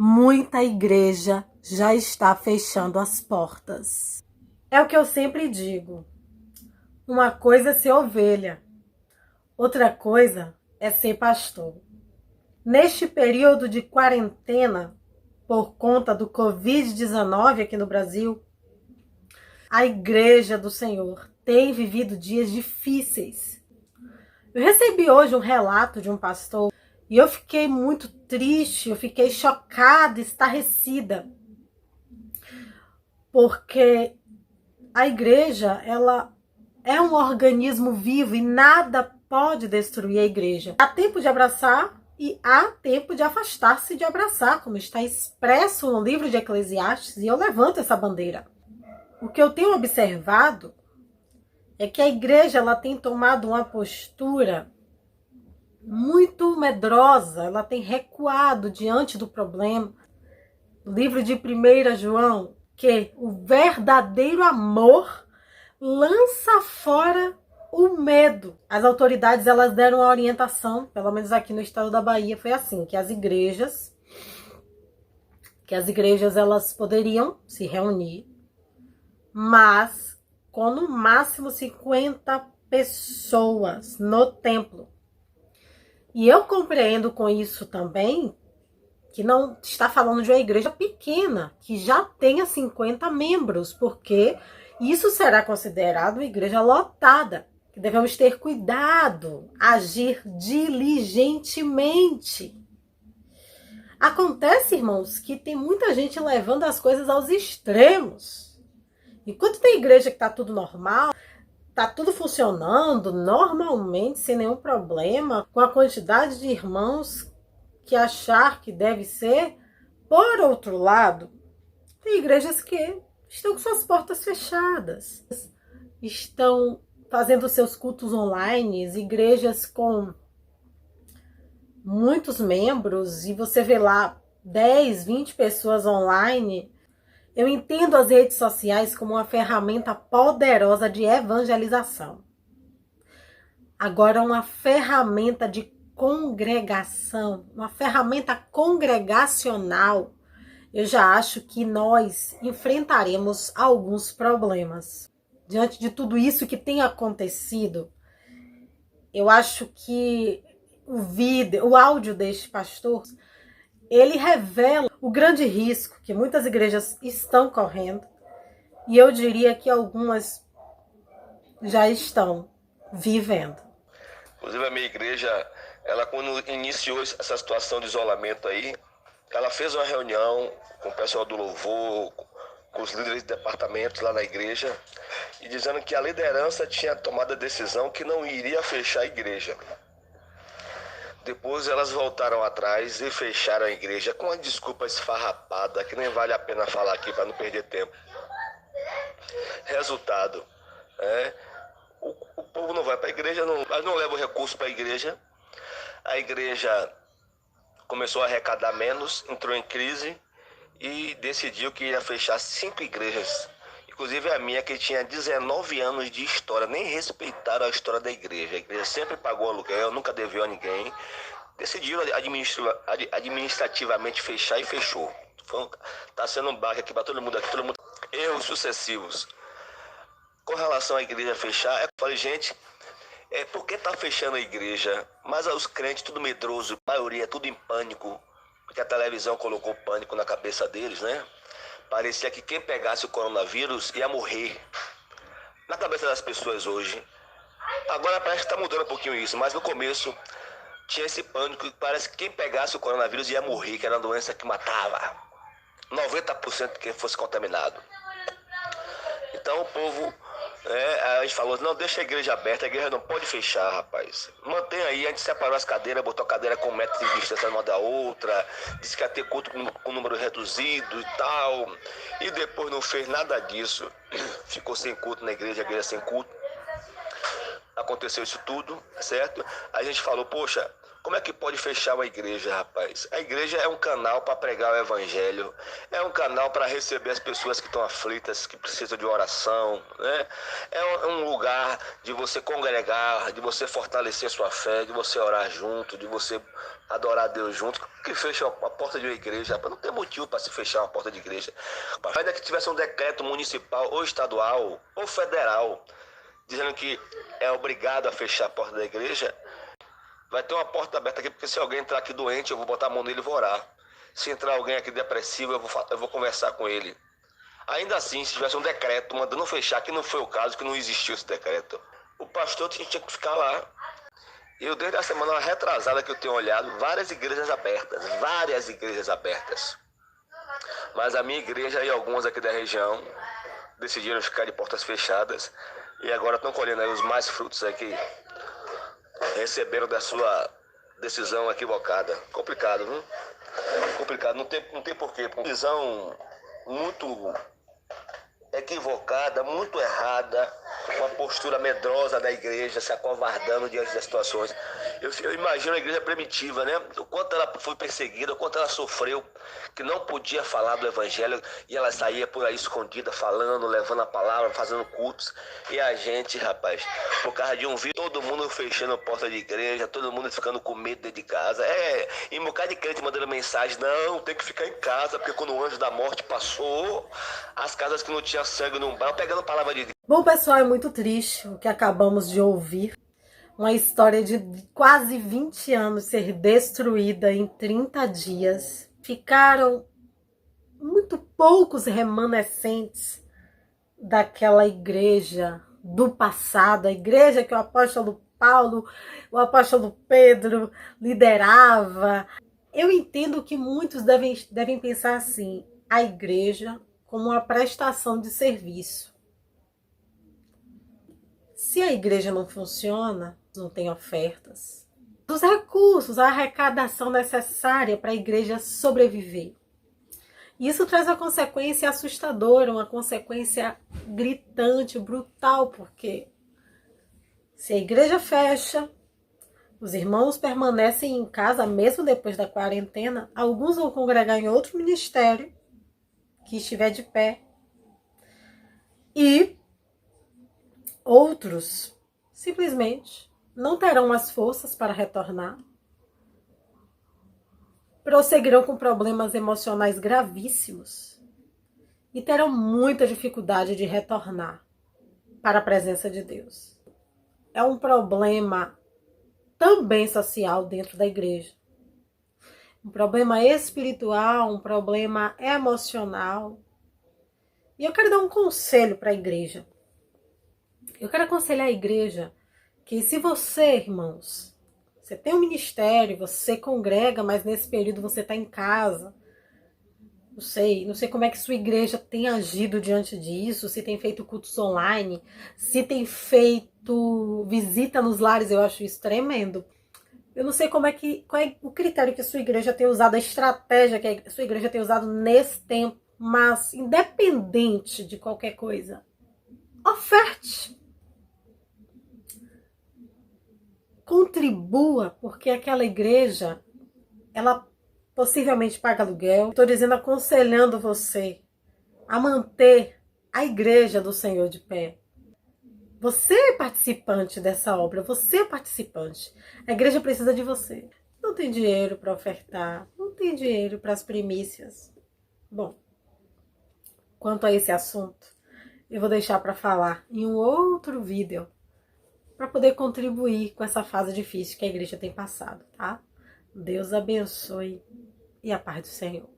Muita igreja já está fechando as portas. É o que eu sempre digo. Uma coisa é ser ovelha, outra coisa é ser pastor. Neste período de quarentena, por conta do Covid-19 aqui no Brasil, a Igreja do Senhor tem vivido dias difíceis. Eu recebi hoje um relato de um pastor e eu fiquei muito triste, eu fiquei chocada, estarrecida, porque a igreja, ela é um organismo vivo e nada pode destruir a igreja. Há tempo de abraçar e há tempo de afastar-se de abraçar, como está expresso no livro de Eclesiastes, e eu levanto essa bandeira. O que eu tenho observado é que a igreja ela tem tomado uma postura muito medrosa, ela tem recuado diante do problema. No livro de 1 João, que o verdadeiro amor lança fora o medo. As autoridades elas deram a orientação, pelo menos aqui no estado da Bahia foi assim, que as igrejas elas poderiam se reunir, mas com no máximo 50 pessoas no templo. E eu compreendo com isso também que não está falando de uma igreja pequena, que já tenha 50 membros, porque isso será considerado uma igreja lotada, que devemos ter cuidado, agir diligentemente. Acontece, irmãos, que tem muita gente levando as coisas aos extremos. Enquanto tem igreja que está tudo normal, está tudo funcionando normalmente, sem nenhum problema, com a quantidade de irmãos que achar que deve ser. Por outro lado, tem igrejas que estão com suas portas fechadas, estão fazendo seus cultos online, igrejas com muitos membros, e você vê lá 10, 20 pessoas online. Eu entendo as redes sociais como uma ferramenta poderosa de evangelização. Agora, uma ferramenta de congregação, uma ferramenta congregacional, eu já acho que nós enfrentaremos alguns problemas. Diante de tudo isso que tem acontecido, eu acho que o áudio deste pastor, ele revela o grande risco que muitas igrejas estão correndo, e eu diria que algumas já estão vivendo. Inclusive a minha igreja, ela quando iniciou essa situação de isolamento aí, ela fez uma reunião com o pessoal do louvor, com os líderes de departamentos lá na igreja, e dizendo que a liderança tinha tomado a decisão que não iria fechar a igreja. Depois elas voltaram atrás e fecharam a igreja com uma desculpa esfarrapada que nem vale a pena falar aqui para não perder tempo. Resultado, o povo não vai para a igreja, não leva o recurso para a igreja começou a arrecadar menos, entrou em crise e decidiu que ia fechar 5 igrejas. Inclusive a minha, que tinha 19 anos de história, nem respeitaram a história da igreja. A igreja sempre pagou aluguel, nunca deveu a ninguém. Decidiram administrativamente fechar e fechou. Tá sendo um baque aqui para todo mundo. Erros sucessivos. Com relação à igreja fechar, eu falei, gente, por que tá fechando a igreja? Mas os crentes tudo medroso, a maioria tudo em pânico, porque a televisão colocou pânico na cabeça deles, né? Parecia que quem pegasse o coronavírus ia morrer. Na cabeça das pessoas hoje. Agora parece que está mudando um pouquinho isso, mas no começo tinha esse pânico que parece que quem pegasse o coronavírus ia morrer, que era uma doença que matava 90% de quem fosse contaminado. Então o povo, a gente falou, não, deixa a igreja aberta, a igreja não pode fechar, rapaz. Mantém aí, a gente separou as cadeiras, botou a cadeira com 1 metro de distância uma da outra, disse que ia ter culto com número reduzido e tal, e depois não fez nada disso, ficou sem culto na igreja, a igreja sem culto. Aconteceu isso tudo, certo? A gente falou, poxa, Como é que pode fechar uma igreja, rapaz? A igreja é um canal para pregar o evangelho, é um canal para receber as pessoas que estão aflitas, que precisam de oração, né? É um lugar de você congregar, de você fortalecer sua fé, de você orar junto, de você adorar a Deus junto. Que fecha a porta de uma igreja, rapaz, não tem motivo para se fechar uma porta de igreja. Ainda que tivesse um decreto municipal ou estadual ou federal dizendo que é obrigado a fechar a porta da igreja, vai ter uma porta aberta aqui, porque se alguém entrar aqui doente, eu vou botar a mão nele e vou orar. Se entrar alguém aqui depressivo, eu vou conversar com ele. Ainda assim, se tivesse um decreto mandando fechar, que não foi o caso, que não existiu esse decreto, o pastor tinha que ficar lá. Eu, desde a semana retrasada que eu tenho olhado, várias igrejas abertas. Mas a minha igreja e algumas aqui da região decidiram ficar de portas fechadas e agora estão colhendo aí os mais frutos aqui. Receberam da sua decisão equivocada. Complicado, viu? Complicado, não tem porquê. Uma decisão muito equivocada, muito errada, uma postura medrosa da igreja, se acovardando diante das situações. Eu imagino a igreja primitiva, né? O quanto ela foi perseguida, o quanto ela sofreu, que não podia falar do evangelho, e ela saía por aí escondida, falando, levando a palavra, fazendo cultos. E a gente, rapaz, por causa de um vídeo, todo mundo fechando a porta de igreja, todo mundo ficando com medo dentro de casa. E um bocado de crente mandando mensagem, não, tem que ficar em casa, porque quando o anjo da morte passou, as casas que não tinham sangue não vão, pegando a palavra de Deus. Bom, pessoal, é muito triste o que acabamos de ouvir. Uma história de quase 20 anos ser destruída em 30 dias. Ficaram muito poucos remanescentes daquela igreja do passado, a igreja que o apóstolo Paulo, o apóstolo Pedro liderava. Eu entendo que muitos devem pensar assim, a igreja como uma prestação de serviço. Se a igreja não funciona, não tem ofertas, os recursos, a arrecadação necessária para a igreja sobreviver. Isso traz uma consequência assustadora, uma consequência gritante, brutal, porque se a igreja fecha, os irmãos permanecem em casa mesmo depois da quarentena, alguns vão congregar em outro ministério que estiver de pé e outros simplesmente não terão mais forças para retornar, prosseguirão com problemas emocionais gravíssimos e terão muita dificuldade de retornar para a presença de Deus. É um problema também social dentro da igreja. Um problema espiritual, um problema emocional. E eu quero dar um conselho para a igreja. Eu quero aconselhar a igreja que se você, irmãos, você tem um ministério, você congrega, mas nesse período você está em casa, não sei como é que sua igreja tem agido diante disso, se tem feito cultos online, se tem feito visita nos lares, eu acho isso tremendo. Eu não sei qual é o critério que a sua igreja tem usado, a estratégia que a sua igreja tem usado nesse tempo, mas independente de qualquer coisa, oferte. Contribua, porque aquela igreja, ela possivelmente paga aluguel. Estou dizendo, aconselhando você a manter a igreja do Senhor de pé. Você é participante dessa obra, você é participante. A igreja precisa de você. Não tem dinheiro para ofertar, não tem dinheiro para as primícias. Bom, quanto a esse assunto, eu vou deixar para falar em um outro vídeo, para poder contribuir com essa fase difícil que a igreja tem passado, tá? Deus abençoe e a paz do Senhor.